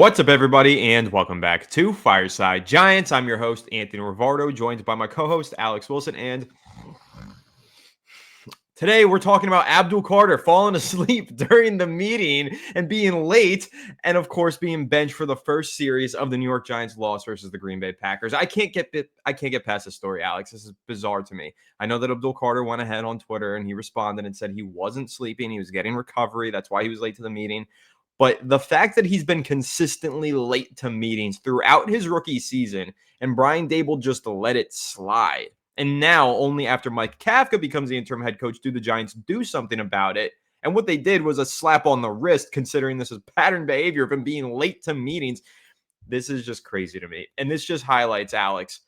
What's up, everybody, and welcome back to Fireside Giants. I'm your host, Anthony Rivardo, joined by my co-host, Alex Wilson, and today we're talking about Abdul Carter falling asleep during the meeting and being late, and of course being benched for the first series of the New York Giants loss versus the Green Bay Packers. I can't get past this story, Alex. This is bizarre to me. I know that Abdul Carter went ahead on Twitter and he responded and said he wasn't sleeping, he was getting recovery. That's why he was late to the meeting. But the fact that he's been consistently late to meetings throughout his rookie season, and Brian Daboll just let it slide. And now, only after Mike Kafka becomes the interim head coach, do the Giants do something about it. And what they did was a slap on the wrist, considering this is pattern behavior of him being late to meetings. This is just crazy to me. And this just highlights, Alex,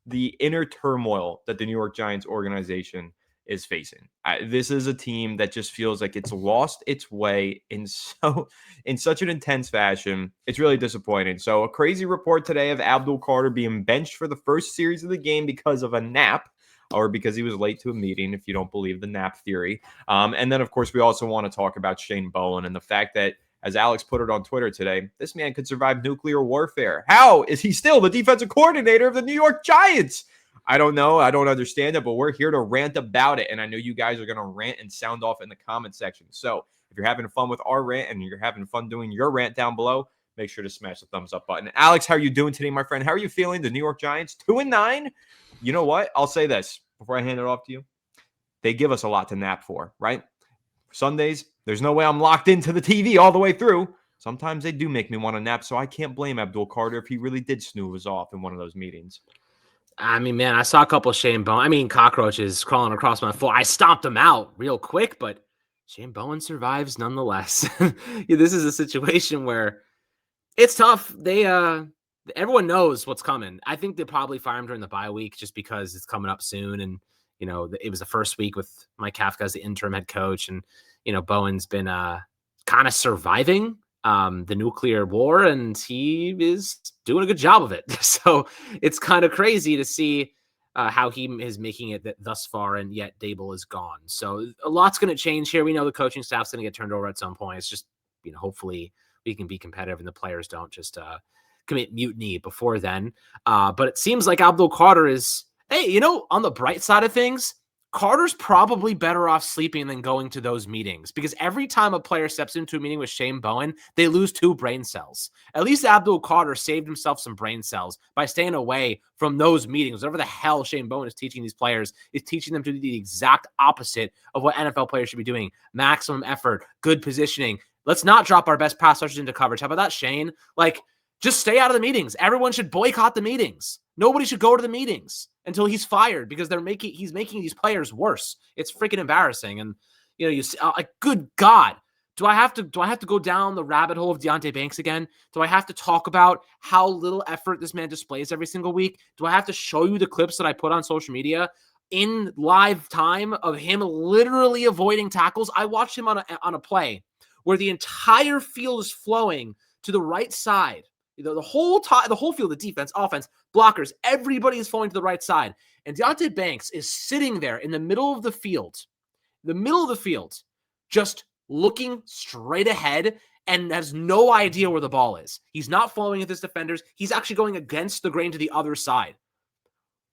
the inner turmoil that the New York Giants organization is facing. This is a team that just feels like it's lost its way in such an intense fashion. It's really disappointing. So a crazy report today of Abdul Carter being benched for the first series of the game because of a nap, or because he was late to a meeting, if you don't believe the nap theory. And then, of course, we also want to talk about Shane Bowen and the fact that, as Alex put it on Twitter today, this man could survive nuclear warfare. How is he still the defensive coordinator of the New York Giants? I don't know. I don't understand it, but we're here to rant about it. And I know you guys are going to rant and sound off in the comment section. So if you're having fun with our rant and you're having fun doing your rant down below, make sure to smash the thumbs up button. Alex, how are you doing today, my friend? How are you feeling? The New York Giants, 2-9. You know what? I'll say this before I hand it off to you. They give us a lot to nap for, right? Sundays, there's no way I'm locked into the TV all the way through. Sometimes they do make me want to nap, so I can't blame Abdul Carter if he really did snooze off in one of those meetings. I mean, man, I saw a couple of Shane Bowen. Cockroaches crawling across my floor. I stomped them out real quick, but Shane Bowen survives nonetheless. This is a situation where it's tough. Everyone knows what's coming. I think they'll probably fire him during the bye week just because it's coming up soon. And, it was the first week with Mike Kafka as the interim head coach. And, Bowen's been kind of surviving the nuclear war, and he is doing a good job of it. So it's kind of crazy to see how he is making it thus far, and yet Daboll is gone. So a lot's going to change here. We know the coaching staff's going to get turned over at some point. It's just, hopefully we can be competitive and the players don't just commit mutiny before then. But it seems like Abdul Carter is, hey, on the bright side of things, Carter's probably better off sleeping than going to those meetings, because every time a player steps into a meeting with Shane Bowen, they lose 2 brain cells. At least Abdul Carter saved himself some brain cells by staying away from those meetings. Whatever the hell Shane Bowen is teaching these players is teaching them to do the exact opposite of what NFL players should be doing. Maximum effort, good positioning. Let's not drop our best pass rushers into coverage. How about that, Shane? Just stay out of the meetings. Everyone should boycott the meetings. Nobody should go to the meetings until he's fired, because he's making these players worse. It's freaking embarrassing. And you see, good God, do I have to go down the rabbit hole of Deontay Banks again? Do I have to talk about how little effort this man displays every single week? Do I have to show you the clips that I put on social media in live time of him literally avoiding tackles? I watched him on a play where the entire field is flowing to the right side. The whole field, the defense, offense, blockers, everybody is falling to the right side. And Deontay Banks is sitting there in the middle of the field, just looking straight ahead and has no idea where the ball is. He's not following his defenders. He's actually going against the grain to the other side.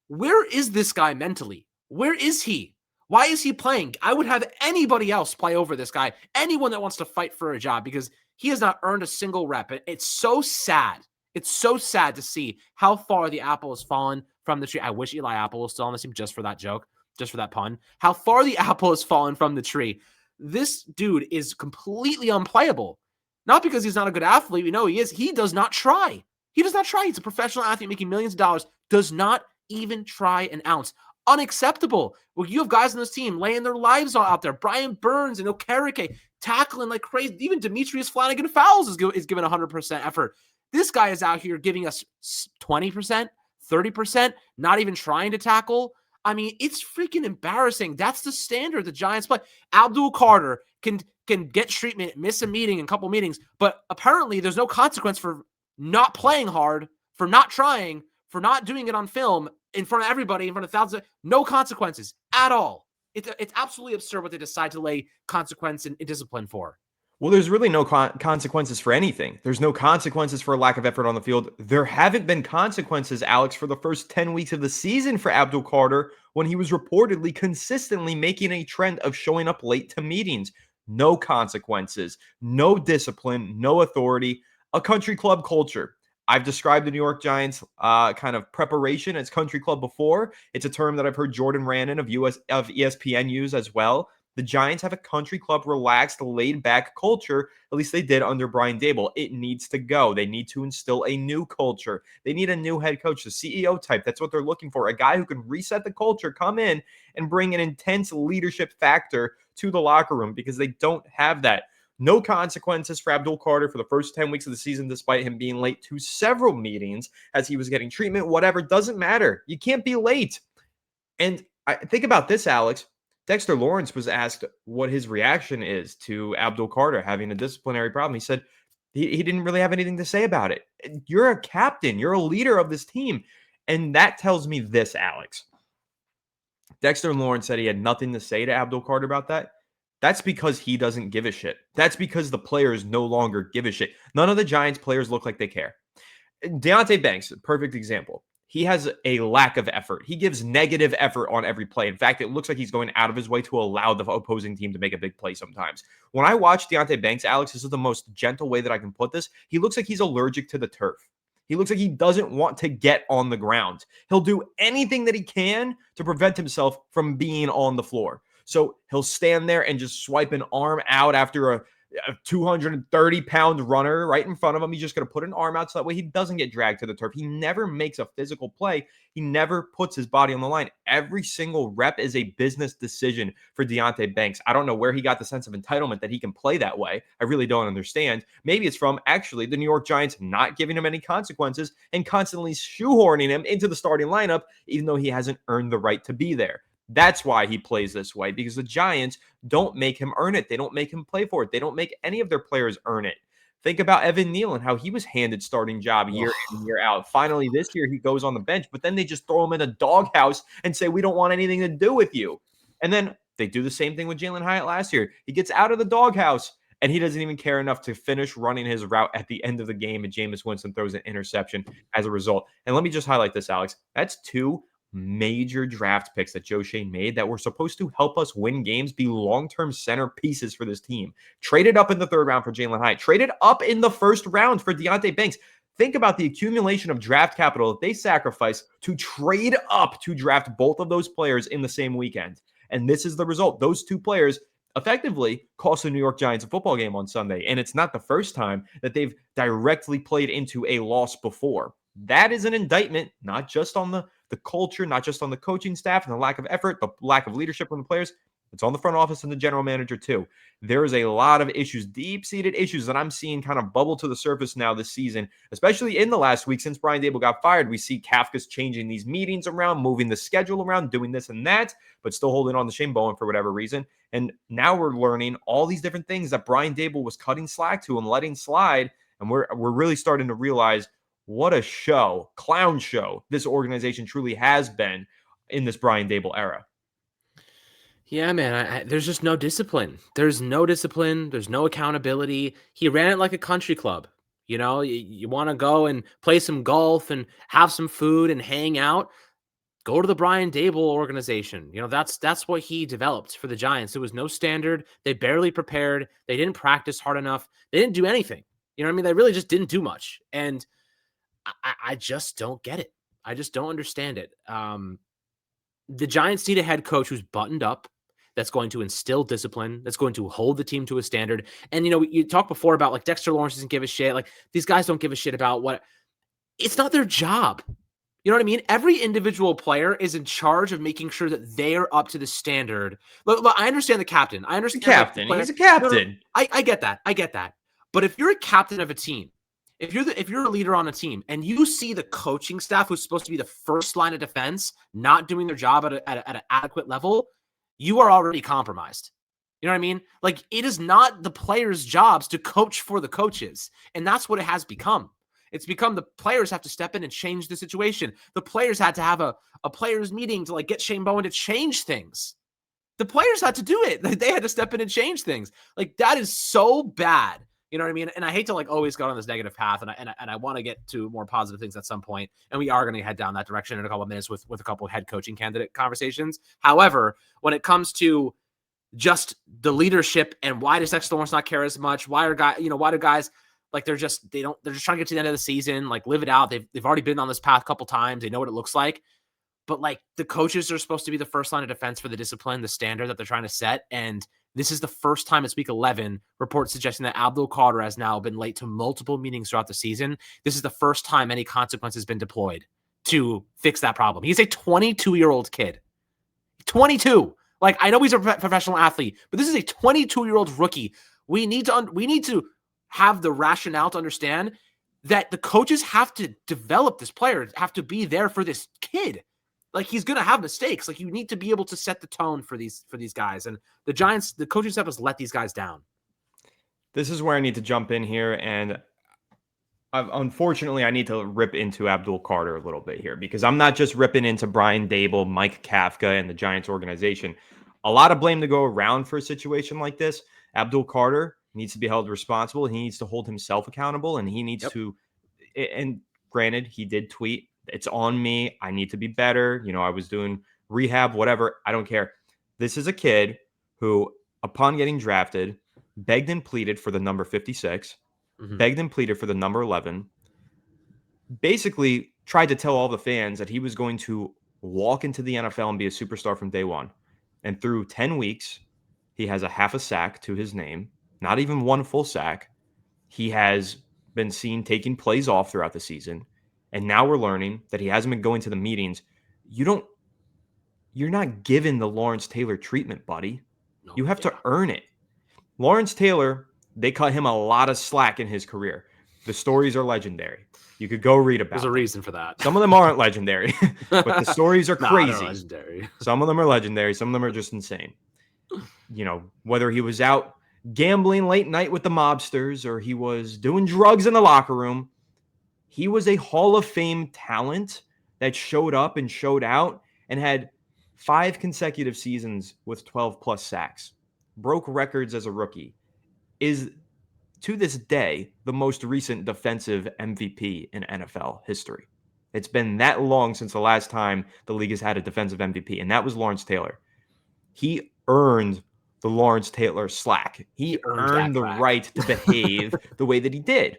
Where is this guy mentally? Where is he? Why is he playing? I would have anybody else play over this guy, anyone that wants to fight for a job, because he has not earned a single rep. It's so sad. It's so sad to see how far the apple has fallen from the tree. I wish Eli Apple was still on the team just for that joke, just for that pun. How far the apple has fallen from the tree. This dude is completely unplayable. Not because he's not a good athlete. We know he is. He does not try. He's a professional athlete making millions of dollars. Does not even try an ounce. Unacceptable. Well, you have guys on this team laying their lives out there. Brian Burns and Okereke tackling like crazy. Even Demetrius Flanagan Fowles is giving 100% effort. This guy is out here giving us 20%, 30%, not even trying to tackle. I mean, it's freaking embarrassing. That's the standard the Giants play. Abdul Carter can get treatment, miss a meeting, a couple meetings, but apparently there's no consequence for not playing hard, for not trying, for not doing it on film in front of everybody, in front of thousands. No consequences at all. It's absolutely absurd what they decide to lay consequence and discipline for. Well, there's really no consequences for anything. There's no consequences for a lack of effort on the field. There haven't been consequences, Alex, for the first 10 weeks of the season for Abdul Carter when he was reportedly consistently making a trend of showing up late to meetings. No consequences, no discipline, no authority, a country club culture. I've described the New York Giants kind of preparation as country club before. It's a term that I've heard Jordan Rannon of ESPN use as well. The Giants have a country club, relaxed, laid back culture. At least they did under Brian Daboll. It needs to go. They need to instill a new culture. They need a new head coach, the CEO type. That's what they're looking for. A guy who can reset the culture, come in and bring an intense leadership factor to the locker room because they don't have that. No consequences for Abdul Carter for the first 10 weeks of the season, despite him being late to several meetings as he was getting treatment, whatever. Doesn't matter. You can't be late. And I think about this, Alex. Dexter Lawrence was asked what his reaction is to Abdul Carter having a disciplinary problem. He said he didn't really have anything to say about it. You're a captain, you're a leader of this team. And that tells me this, Alex. Dexter Lawrence said he had nothing to say to Abdul Carter about that. That's because he doesn't give a shit. That's because the players no longer give a shit. None of the Giants players look like they care. Deontay Banks, perfect example. He has a lack of effort. He gives negative effort on every play. In fact, it looks like he's going out of his way to allow the opposing team to make a big play sometimes. When I watch Deontay Banks, Alex, this is the most gentle way that I can put this. He looks like he's allergic to the turf. He looks like he doesn't want to get on the ground. He'll do anything that he can to prevent himself from being on the floor. So he'll stand there and just swipe an arm out after a 230-pound runner right in front of him. He's just going to put an arm out so that way he doesn't get dragged to the turf. He never makes a physical play. He never puts his body on the line. Every single rep is a business decision for Deontay Banks. I don't know where he got the sense of entitlement that he can play that way. I really don't understand. Maybe it's from actually the New York Giants not giving him any consequences and constantly shoehorning him into the starting lineup, even though he hasn't earned the right to be there. That's why he plays this way, because the Giants don't make him earn it. They don't make him play for it. They don't make any of their players earn it. Think about Evan Neal and how he was handed starting job year in, year out. Finally, this year he goes on the bench, but then they just throw him in a doghouse and say, we don't want anything to do with you. And then they do the same thing with Jalen Hyatt last year. He gets out of the doghouse and he doesn't even care enough to finish running his route at the end of the game, and Jameis Winston throws an interception as a result. And let me just highlight this, Alex. That's two major draft picks that Joe Shane made that were supposed to help us win games, be long-term centerpieces for this team. Traded up in the third round for Jalen Hyatt. Traded up in the first round for Deontay Banks. Think about the accumulation of draft capital that they sacrificed to trade up to draft both of those players in the same weekend. And this is the result. Those two players effectively cost the New York Giants a football game on Sunday. And it's not the first time that they've directly played into a loss before. That is an indictment, not just on the culture, not just on the coaching staff and the lack of effort, the lack of leadership from the players. It's on the front office and the general manager too. There is a lot of issues, deep-seated issues that I'm seeing kind of bubble to the surface now this season, especially in the last week since Brian Daboll got fired. We see Kafka's changing these meetings around, moving the schedule around, doing this and that, but still holding on to Shane Bowen for whatever reason. And now we're learning all these different things that Brian Daboll was cutting slack to and letting slide, and we're really starting to realize what a show, clown show, this organization truly has been in this Brian Daboll era. Yeah, man, there's just no discipline. There's no discipline. There's no accountability. He ran it like a country club. You know, you want to go and play some golf and have some food and hang out. Go to the Brian Daboll organization. You know, that's what he developed for the Giants. There was no standard. They barely prepared. They didn't practice hard enough. They didn't do anything. You know what I mean? They really just didn't do much. And I just don't get it. I just don't understand it. The Giants need a head coach who's buttoned up, that's going to instill discipline, that's going to hold the team to a standard. And, you know, you talked before about like Dexter Lawrence doesn't give a shit. Like these guys don't give a shit about what it's not their job. You know what I mean? Every individual player is in charge of making sure that they're up to the standard. Look, I understand the captain. I understand the captain. He's a captain. No, I get that. I get that. But if you're a captain of a team, if you're a leader on a team and you see the coaching staff who's supposed to be the first line of defense not doing their job at an adequate level, you are already compromised. You know what I mean? Like it is not the players' jobs to coach for the coaches. And that's what it has become. It's become the players have to step in and change the situation. The players had to have a players meeting to like get Shane Bowen to change things. The players had to do it. They had to step in and change things. Like, that is so bad. You know what I mean? And I hate to like always go on this negative path, and I want to get to more positive things at some point, and we are going to head down that direction in a couple of minutes with a couple of head coaching candidate conversations. However, when it comes to just the leadership and why does Dexter Lawrence not care as much? Why do guys like they're just trying to get to the end of the season, like live it out. They've already been on this path a couple times. They know what it looks like. But like the coaches are supposed to be the first line of defense for the discipline, the standard that they're trying to set. And this is the first time it's week 11, reports suggesting that Abdul Carter has now been late to multiple meetings throughout the season. This is the first time any consequence has been deployed to fix that problem. He's a 22-year-old kid. 22. Like, I know he's a professional athlete, but this is a 22-year-old rookie. We need to have the rationale to understand that the coaches have to develop this player, have to be there for this kid. Like, he's going to have mistakes. Like, you need to be able to set the tone for these guys. And the Giants, the coaching staff has let these guys down. This is where I need to jump in here. And unfortunately, I need to rip into Abdul Carter a little bit here, because I'm not just ripping into Brian Daboll, Mike Kafka, and the Giants organization. A lot of blame to go around for a situation like this. Abdul Carter needs to be held responsible. He needs to hold himself accountable, and he needs to, and granted, he did tweet, "It's on me. I need to be better. I was doing rehab, whatever. I don't care." This is a kid who, upon getting drafted, begged and pleaded for the number 56, begged and pleaded for the number 11, basically tried to tell all the fans that he was going to walk into the NFL and be a superstar from day one. And through 10 weeks, he has a half a sack to his name, not even one full sack. He has been seen taking plays off throughout the season. And now we're learning that he hasn't been going to the meetings. You're not given the Lawrence Taylor treatment, buddy. You have to earn it. Lawrence Taylor, they cut him a lot of slack in his career. The stories are legendary. You could go read about There's a reason for that. Some of them aren't legendary, but the stories are crazy. They're legendary. Some of them are legendary. Some of them are just insane. Whether he was out gambling late night with the mobsters or he was doing drugs in the locker room, he was a Hall of Fame talent that showed up and showed out and had 5 consecutive seasons with 12-plus sacks. Broke records as a rookie. Is, to this day, the most recent defensive MVP in NFL history. It's been that long since the last time the league has had a defensive MVP, and that was Lawrence Taylor. He earned the Lawrence Taylor slack. He earned the right to behave the way that he did.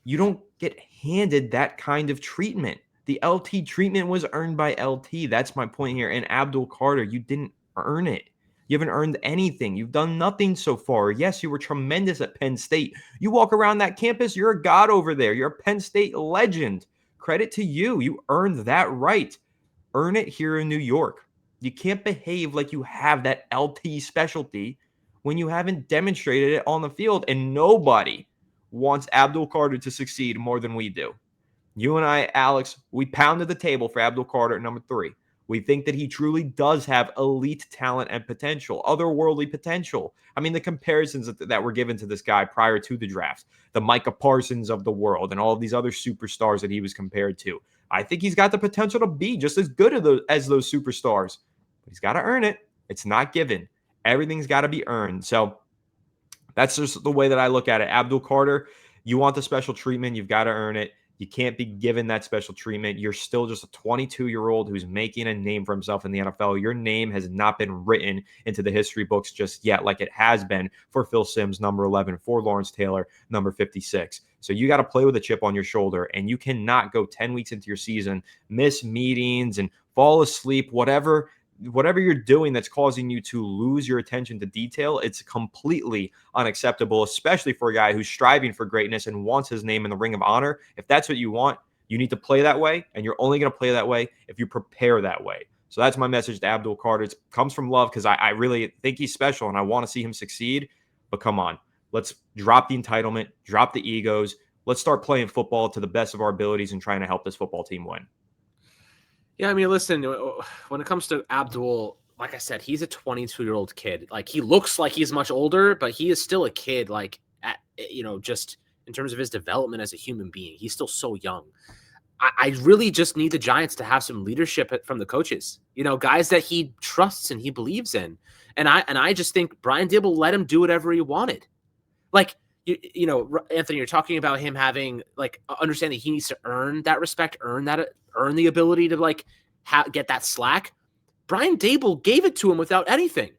You don't get handed that kind of treatment. The LT treatment was earned by LT. That's my point here. And Abdul Carter, you didn't earn it. You haven't earned anything. You've done nothing so far. Yes, you were tremendous at Penn State. You walk around that campus, you're a god over there. You're a Penn State legend. Credit to you. You earned that right. Earn it here in New York. You can't behave like you have that LT specialty when you haven't demonstrated it on the field. And nobody wants Abdul Carter to succeed more than we do. You and I, Alex, we pounded the table for Abdul Carter at number 3. We think that he truly does have elite talent and potential, otherworldly potential. I mean, the comparisons that were given to this guy prior to the draft, the Micah Parsons of the world and all of these other superstars that he was compared to. I think he's got the potential to be just as good as those superstars. But he's got to earn it. It's not given. Everything's got to be earned. So that's just the way that I look at it. Abdul Carter, you want the special treatment. You've got to earn it. You can't be given that special treatment. You're still just a 22-year-old who's making a name for himself in the NFL. Your name has not been written into the history books just yet like it has been for Phil Simms, number 11, for Lawrence Taylor, number 56. So you got to play with a chip on your shoulder, and you cannot go 10 weeks into your season, miss meetings and fall asleep, whatever you're doing that's causing you to lose your attention to detail. It's completely unacceptable, especially for a guy who's striving for greatness and wants his name in the Ring of Honor. If that's what you want, you need to play that way, and you're only going to play that way if you prepare that way. So that's my message to Abdul Carter. It comes from love because I really think he's special, and I want to see him succeed. But come on, let's drop the entitlement, drop the egos. Let's start playing football to the best of our abilities and trying to help this football team win. Yeah, I mean, listen, when it comes to Abdul, like I said, he's a 22-year-old kid. Like, he looks like he's much older, but he is still a kid, like, just in terms of his development as a human being. He's still so young. I really just need the Giants to have some leadership from the coaches, guys that he trusts and he believes in. And I just think Brian Daboll let him do whatever he wanted. Like, Anthony, you're talking about him having understanding he needs to earn that respect, earn the ability to get that slack. Brian Daboll gave it to him without anything.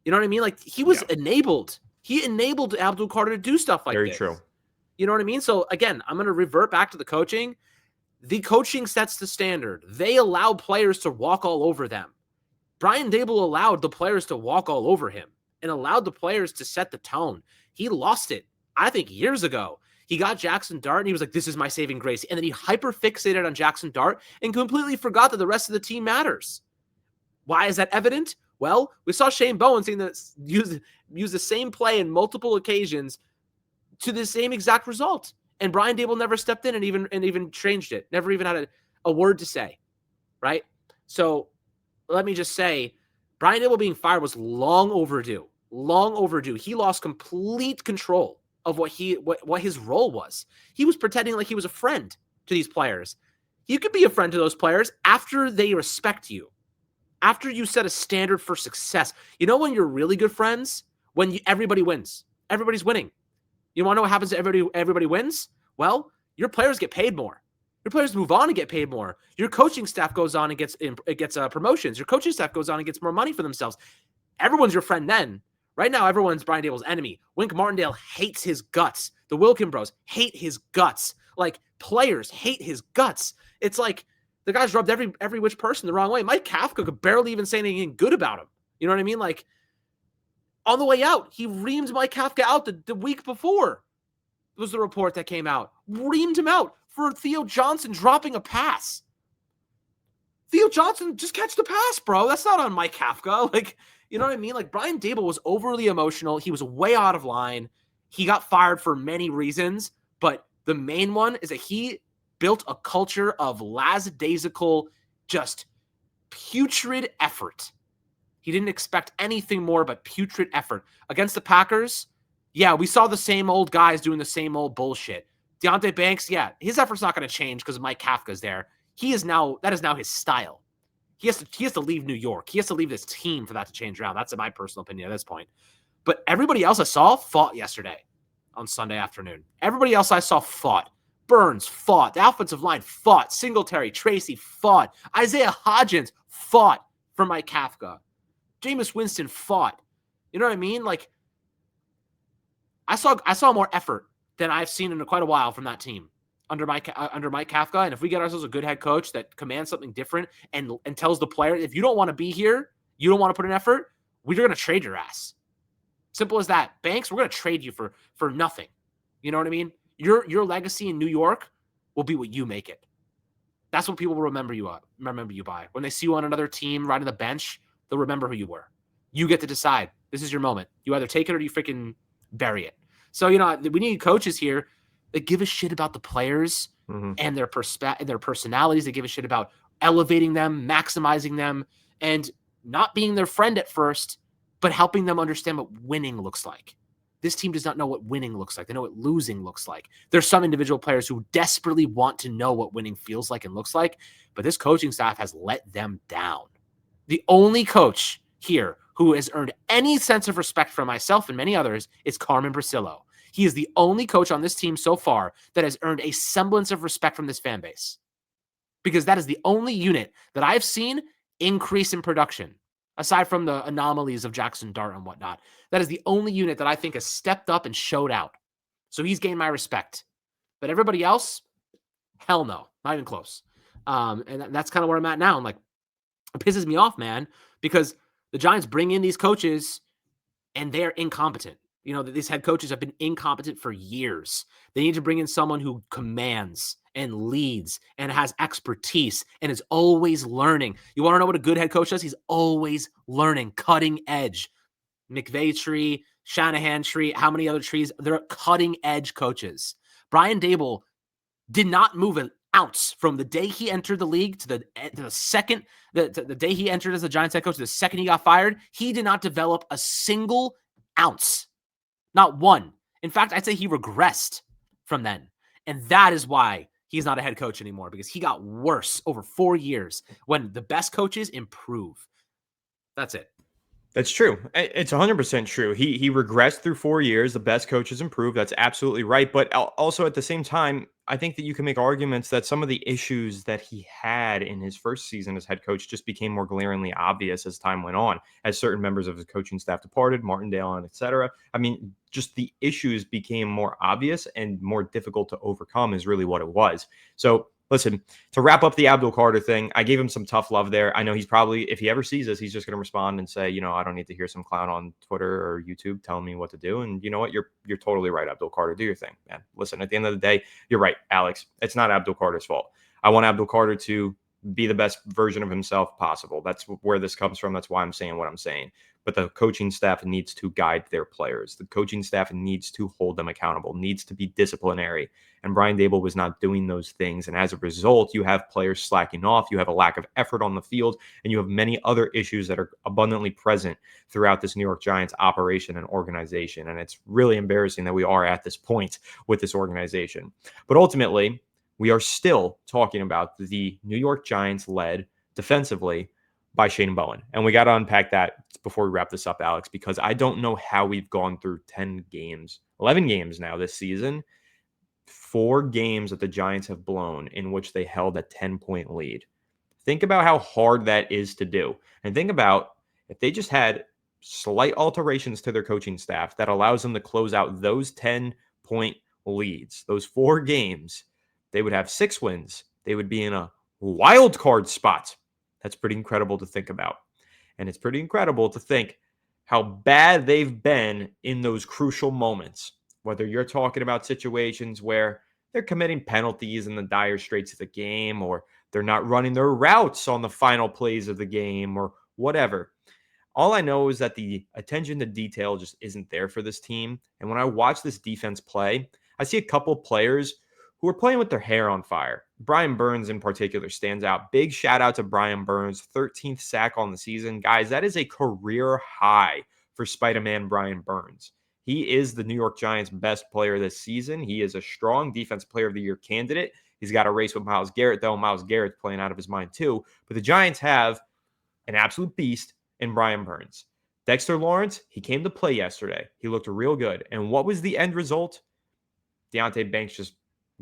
You know what I mean? Like, he was enabled. He enabled Abdul Carter to do stuff like Very this. true. You know what I mean? So again, I'm going to revert back to the coaching. The coaching sets the standard. They allow players to walk all over them. Brian Daboll allowed the players to walk all over him and allowed the players to set the tone. He lost it, I think, years ago. He got Jackson Dart and he was like, this is my saving grace. And then he hyper-fixated on Jackson Dart and completely forgot that the rest of the team matters. Why is that evident? Well, we saw Shane Bowen saying that use the same play in multiple occasions to the same exact result. And Brian Daboll never stepped in and even changed it. Never even had a word to say, right? So let me just say, Brian Daboll being fired was long overdue. Long overdue. He lost complete control of what his role was. He was pretending like he was a friend to these players. You could be a friend to those players after they respect you, after you set a standard for success. When you're really good friends? When everybody wins. Everybody's winning. You want to know what happens to everybody wins? Well, your players get paid more. Your players move on and get paid more. Your coaching staff goes on and gets promotions. Your coaching staff goes on and gets more money for themselves. Everyone's your friend then. Right now, everyone's Brian Daboll's enemy. Wink Martindale hates his guts. The Wilkin Bros hate his guts. Like, players hate his guts. It's like the guy's rubbed every which person the wrong way. Mike Kafka could barely even say anything good about him. You know what I mean? Like, on the way out, he reamed Mike Kafka out the week before. It was the report that came out. Reamed him out for Theo Johnson dropping a pass. Theo Johnson, just catch the pass, bro. That's not on Mike Kafka. Like, you know what I mean? Like, Brian Daboll was overly emotional. He was way out of line. He got fired for many reasons, but the main one is that he built a culture of lackadaisical, just putrid effort. He didn't expect anything more but putrid effort. Against the Packers, yeah, we saw the same old guys doing the same old bullshit. Deontay Banks, yeah, his effort's not going to change because Mike Kafka's there. That is now his style. He has to leave New York. He has to leave this team for that to change around. That's my personal opinion at this point. But everybody else I saw fought yesterday on Sunday afternoon. Everybody else I saw fought. Burns fought. The offensive line fought. Singletary, Tracy fought. Isaiah Hodgins fought for Mike Kafka. Jameis Winston fought. You know what I mean? Like, I saw more effort than I've seen in quite a while from that team under Mike Kafka. And if we get ourselves a good head coach that commands something different and tells the player, if you don't want to be here, you don't want to put in effort, we're going to trade your ass. Simple as that. Banks, we're going to trade you for nothing. You know what I mean? Your legacy in New York will be what you make it. That's what people will remember you by. When they see you on another team right on the bench, they'll remember who you were. You get to decide. This is your moment. You either take it or you freaking bury it. So, we need coaches here that give a shit about the players and their personalities. They give a shit about elevating them, maximizing them, and not being their friend at first, but helping them understand what winning looks like. This team does not know what winning looks like. They know what losing looks like. There's some individual players who desperately want to know what winning feels like and looks like, but this coaching staff has let them down. The only coach here who has earned any sense of respect from myself and many others is Carmen Brasillo. He is the only coach on this team so far that has earned a semblance of respect from this fan base, because that is the only unit that I've seen increase in production, aside from the anomalies of Jackson Dart and whatnot. That is the only unit that I think has stepped up and showed out. So he's gained my respect. But everybody else, hell no, not even close. And that's kind of where I'm at now. I'm like, it pisses me off, man, because the Giants bring in these coaches and they're incompetent. These head coaches have been incompetent for years. They need to bring in someone who commands and leads and has expertise and is always learning. You want to know what a good head coach does? He's always learning, cutting edge. McVay tree, Shanahan tree, how many other trees? They're cutting edge coaches. Brian Daboll did not move an ounce from the day he entered the league to the second, the day he entered as the Giants head coach, the second he got fired. He did not develop a single ounce. Not one. In fact, I'd say he regressed from then. And that is why he's not a head coach anymore because he got worse over 4 years when the best coaches improve. That's it. That's true. It's 100% true. He regressed through 4 years. The best coaches improved. That's absolutely right. But also at the same time, I think that you can make arguments that some of the issues that he had in his first season as head coach just became more glaringly obvious as time went on, as certain members of his coaching staff departed, Martindale and et cetera. I mean, just the issues became more obvious and more difficult to overcome is really what it was. So listen, to wrap up the Abdul Carter thing, I gave him some tough love there. I know he's probably, if he ever sees this, he's just going to respond and say, I don't need to hear some clown on Twitter or YouTube telling me what to do. And you know what? You're totally right, Abdul Carter. Do your thing, man. Listen, at the end of the day, you're right, Alex. It's not Abdul Carter's fault. I want Abdul Carter to be the best version of himself possible. That's where this comes from. That's why I'm saying what I'm saying. But the coaching staff needs to guide their players. The coaching staff needs to hold them accountable, needs to be disciplinary. And Brian Daboll was not doing those things. And as a result, you have players slacking off. You have a lack of effort on the field. And you have many other issues that are abundantly present throughout this New York Giants operation and organization. And it's really embarrassing that we are at this point with this organization. But ultimately, we are still talking about the New York Giants led defensively by Shane Bowen. And we got to unpack that before we wrap this up, Alex, because I don't know how we've gone through 10 games, 11 games now this season, 4 games that the Giants have blown in which they held a 10-point lead. Think about how hard that is to do. And think about if they just had slight alterations to their coaching staff that allows them to close out those 10-point leads, those 4 games, they would have 6 wins. They would be in a wild card spot. That's pretty incredible to think about. And it's pretty incredible to think how bad they've been in those crucial moments, whether you're talking about situations where they're committing penalties in the dire straits of the game, or they're not running their routes on the final plays of the game, or whatever. All I know is that the attention to detail just isn't there for this team. And when I watch this defense play, I see a couple players who are playing with their hair on fire. Brian Burns in particular stands out. Big shout out to Brian Burns, 13th sack on the season. Guys, that is a career high for Spider-Man Brian Burns. He is the New York Giants' best player this season. He is a strong Defensive Player of the Year candidate. He's got a race with Myles Garrett, though. Myles Garrett's playing out of his mind, too. But the Giants have an absolute beast in Brian Burns. Dexter Lawrence, he came to play yesterday. He looked real good. And what was the end result? Deontay Banks just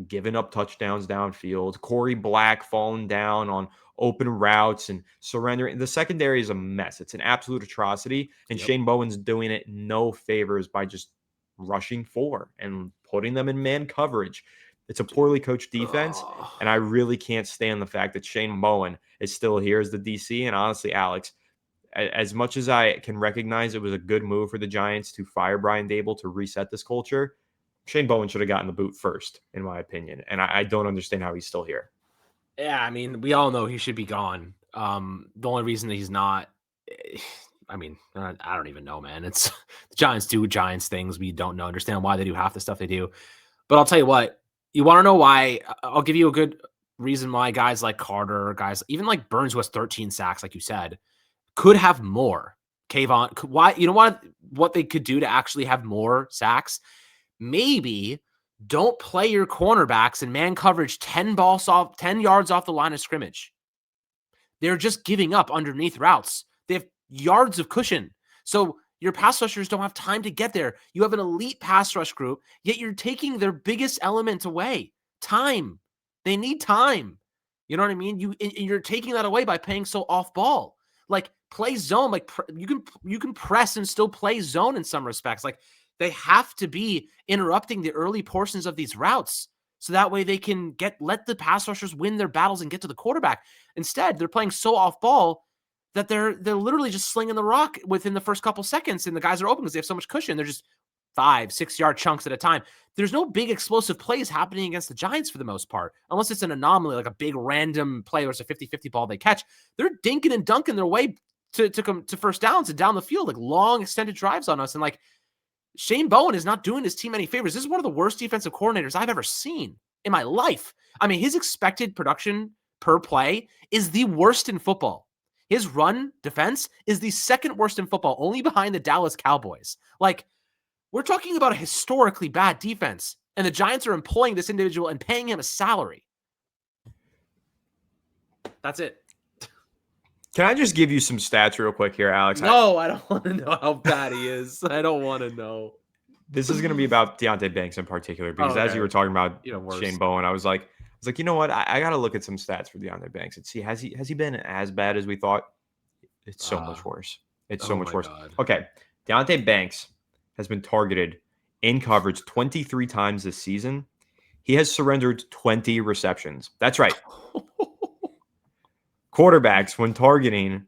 giving up touchdowns downfield. Corey Black falling down on open routes and surrendering. The secondary is a mess. It's an absolute atrocity. And Shane Bowen's doing it no favors by just rushing 4 and putting them in man coverage. It's a poorly coached defense. And I really can't stand the fact that Shane Bowen is still here as the DC. And honestly, Alex, as much as I can recognize it was a good move for the Giants to fire Brian Daboll to reset this culture, Shane Bowen should have gotten the boot first, in my opinion. And I don't understand how he's still here. Yeah, I mean, we all know he should be gone. The only reason that he's not, I mean, I don't even know, man. It's the Giants do Giants things. We don't understand why they do half the stuff they do. But I'll tell you what, you want to know why? I'll give you a good reason why guys like Carter, guys, even like Burns, who has 13 sacks, like you said, could have more. Kayvon, why? You know what they could do to actually have more sacks? Maybe don't play your cornerbacks in man coverage 10 yards off the line of scrimmage. They're just giving up underneath routes. They have yards of cushion. So your pass rushers don't have time to get there. You have an elite pass rush group, yet you're taking their biggest element away. Time. They need time. You know what I mean? You're taking that away by playing so off ball. Like play zone. Like you can press and still play zone in some respects. Like they have to be interrupting the early portions of these routes so that way they can let the pass rushers win their battles and get to the quarterback. Instead, they're playing so off ball that they're literally just slinging the rock within the first couple seconds, and the guys are open because they have so much cushion. They're just 5-6 yard chunks at a time. There's no big explosive plays happening against the Giants for the most part, unless it's an anomaly, like a big random play or it's a 50-50 ball they catch. They're dinking and dunking their way to first downs and down the field, like long extended drives on us. And like, Shane Bowen is not doing his team any favors. This is one of the worst defensive coordinators I've ever seen in my life. I mean, his expected production per play is the worst in football. His run defense is the second worst in football, only behind the Dallas Cowboys. Like, we're talking about a historically bad defense, and the Giants are employing this individual and paying him a salary. That's it. Can I just give you some stats real quick here, Alex? No, I don't want to know how bad he is. I don't want to know. This is going to be about Deontay Banks in particular, because as you were talking about Shane Worse. Bowen, I was like, you know what? I got to look at some stats for Deontay Banks and see, has he been as bad as we thought? It's so much worse. It's so much worse. God. Okay. Deontay Banks has been targeted in coverage 23 times this season. He has surrendered 20 receptions. That's right. Quarterbacks, when targeting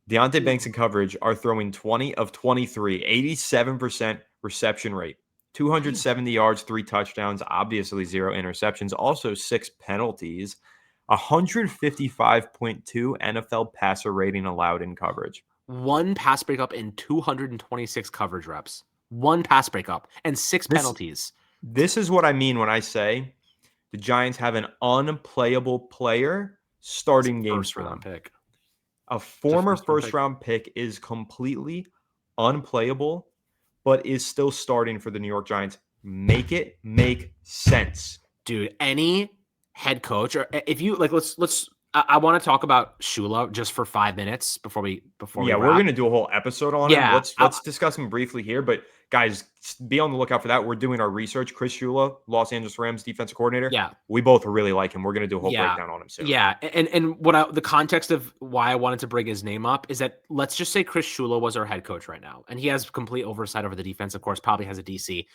Deontay Banks in coverage, are throwing 20 of 23, 87% reception rate, 270 yards, 3 touchdowns, obviously 0 interceptions, also 6 penalties, 155.2 NFL passer rating allowed in coverage. 1 pass breakup in 226 coverage reps. 1 pass breakup and 6 penalties. This is what I mean when I say the Giants have an unplayable player starting games for them. Pick. A former first-round pick is completely unplayable, but is still starting for the New York Giants. Make it make sense. Dude, any head coach, or if you like, let's I want to talk about Shula just for 5 minutes before we we're gonna do a whole episode on him. Let's discuss him briefly here, but guys, be on the lookout for that. We're doing our research. Chris Shula, Los Angeles Rams defensive coordinator. Yeah, we both really like him. We're gonna do a whole breakdown on him soon. Yeah, and what the context of why I wanted to bring his name up is that let's just say Chris Shula was our head coach right now, and he has complete oversight over the defense. Of course, probably has a DC.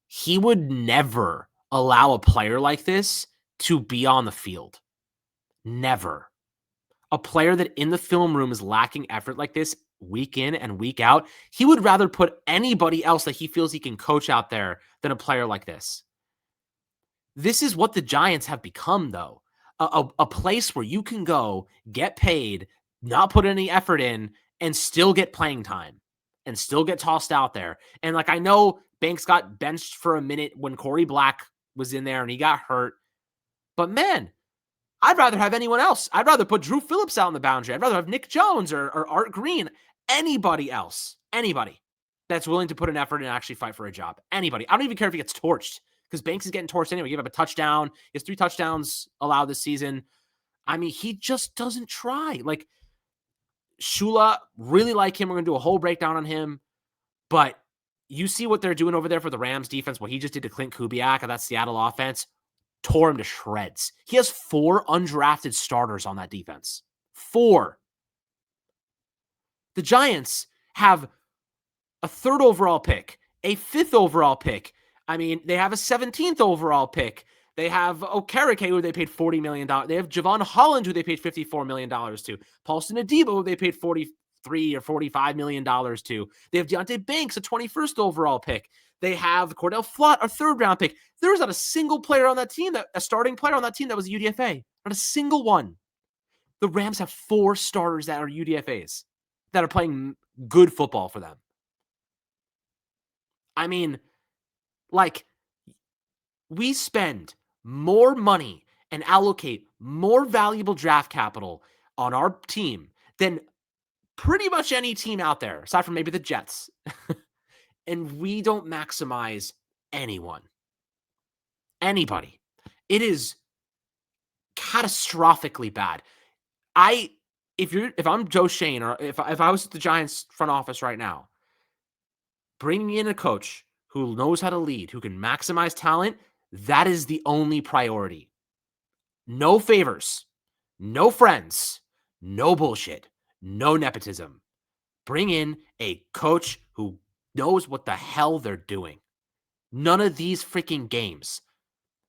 He would never allow a player like this to be on the field. Never. A player that in the film room is lacking effort like this week in and week out, he would rather put anybody else that he feels he can coach out there than a player like this. This is what the Giants have become, though. A place where you can go, get paid, not put any effort in, and still get playing time and still get tossed out there. And like, I know Banks got benched for a minute when Corey Black was in there and he got hurt. But man, I'd rather have anyone else. I'd rather put Drew Phillips out on the boundary. I'd rather have Nick Jones or Art Green. Anybody else. Anybody that's willing to put an effort and actually fight for a job. Anybody. I don't even care if he gets torched, because Banks is getting torched anyway. He gave up a touchdown. He has 3 touchdowns allowed this season. I mean, he just doesn't try. Like, Shula, really like him. We're going to do a whole breakdown on him. But you see what they're doing over there for the Rams defense, what he just did to Clint Kubiak and that Seattle offense. Tore him to shreds. He has 4 undrafted starters on that defense. 4. The Giants have a 3rd overall pick, a 5th overall pick. I mean, they have a 17th overall pick. They have Okereke, who they paid $40 million. They have Javon Holland, who they paid $54 million to. Paulson Adebo, who they paid $43 or $45 million to. They have Deontay Banks, a 21st overall pick. They have Cordell Flott, a 3rd-round pick. There was not a single player on that team, a starting player on that team that was a UDFA. Not a single one. The Rams have 4 starters that are UDFAs that are playing good football for them. I mean, like, we spend more money and allocate more valuable draft capital on our team than pretty much any team out there, aside from maybe the Jets. And we don't maximize anyone. Anybody. It is catastrophically bad. If I'm Joe Shane, or if I was at the Giants front office right now, bringing in a coach who knows how to lead, who can maximize talent, that is the only priority. No favors, no friends, no bullshit, no nepotism. Bring in a coach who knows what the hell they're doing. None of these freaking games.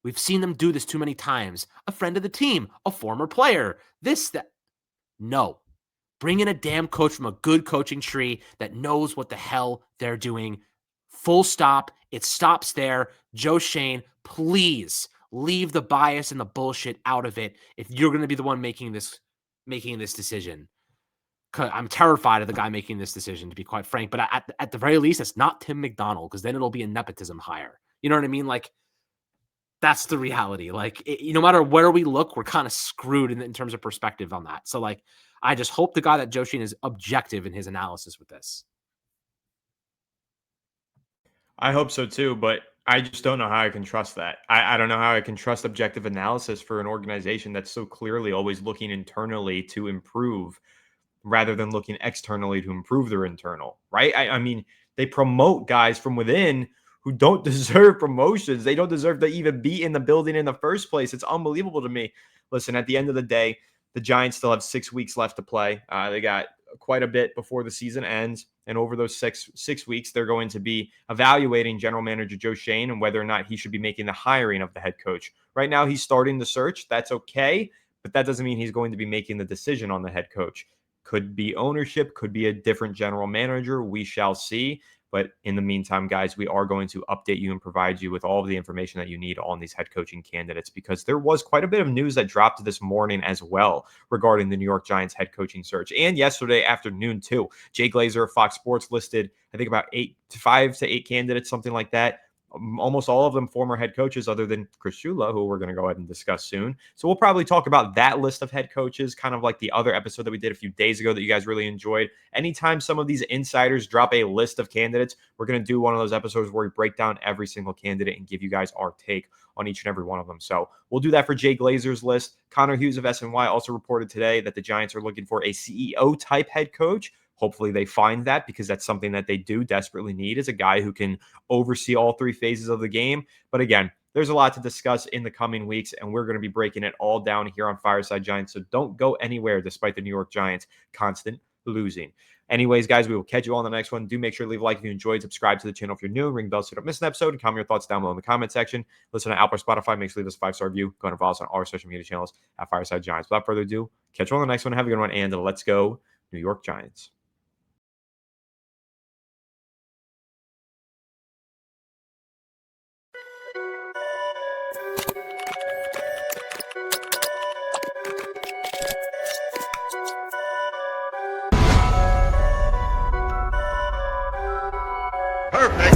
We've seen them do this too many times. A friend of the team, a former player, this, that. No. Bring in a damn coach from a good coaching tree that knows what the hell they're doing. Full stop. It stops there. Joe Shane, please leave the bias and the bullshit out of it if you're going to be the one making this decision. I'm terrified of the guy making this decision, to be quite frank. But at the very least, it's not Tim McDonald, because then it'll be a nepotism hire. You know what I mean? Like, that's the reality. Like, no matter where we look, we're kind of screwed in terms of perspective on that. So, like, I just hope the guy that Joe Sheen is objective in his analysis with this. I hope so too. But I just don't know how I can trust that. I don't know how I can trust objective analysis for an organization that's so clearly always looking internally to improve rather than looking externally to improve their internal, right? I mean, they promote guys from within who don't deserve promotions. They don't deserve to even be in the building in the first place. It's unbelievable to me. Listen, at the end of the day, the Giants still have 6 weeks left to play. They got quite a bit before the season ends. And over those six weeks, they're going to be evaluating general manager Joe Shane and whether or not he should be making the hiring of the head coach. Right now, he's starting the search. That's okay. But that doesn't mean he's going to be making the decision on the head coach. Could be ownership, could be a different general manager. We shall see. But in the meantime, guys, we are going to update you and provide you with all of the information that you need on these head coaching candidates, because there was quite a bit of news that dropped this morning as well regarding the New York Giants head coaching search. And yesterday afternoon, too. Jay Glazer of Fox Sports listed, I think, about 5 to 8 candidates, something like that. Almost all of them former head coaches, other than Chris Shula, who we're going to go ahead and discuss soon. So we'll probably talk about that list of head coaches, kind of like the other episode that we did a few days ago that you guys really enjoyed. Anytime some of these insiders drop a list of candidates, we're going to do one of those episodes where we break down every single candidate and give you guys our take on each and every one of them. So we'll do that for Jay Glazer's list. Connor Hughes of SNY also reported today that the Giants are looking for a CEO type head coach. Hopefully they find that, because that's something that they do desperately need, is a guy who can oversee all 3 phases of the game. But again, there's a lot to discuss in the coming weeks, and we're going to be breaking it all down here on Fireside Giants. So don't go anywhere despite the New York Giants constant losing. Anyways, guys, we will catch you all on the next one. Do make sure to leave a like if you enjoyed. Subscribe to the channel if you're new. Ring bell so you don't miss an episode. And comment your thoughts down below in the comment section. Listen to Apple or Spotify. Make sure to leave us a 5-star review. Go and follow us on all our social media channels at Fireside Giants. Without further ado, catch you on the next one. Have a good one, and let's go New York Giants. Perfect.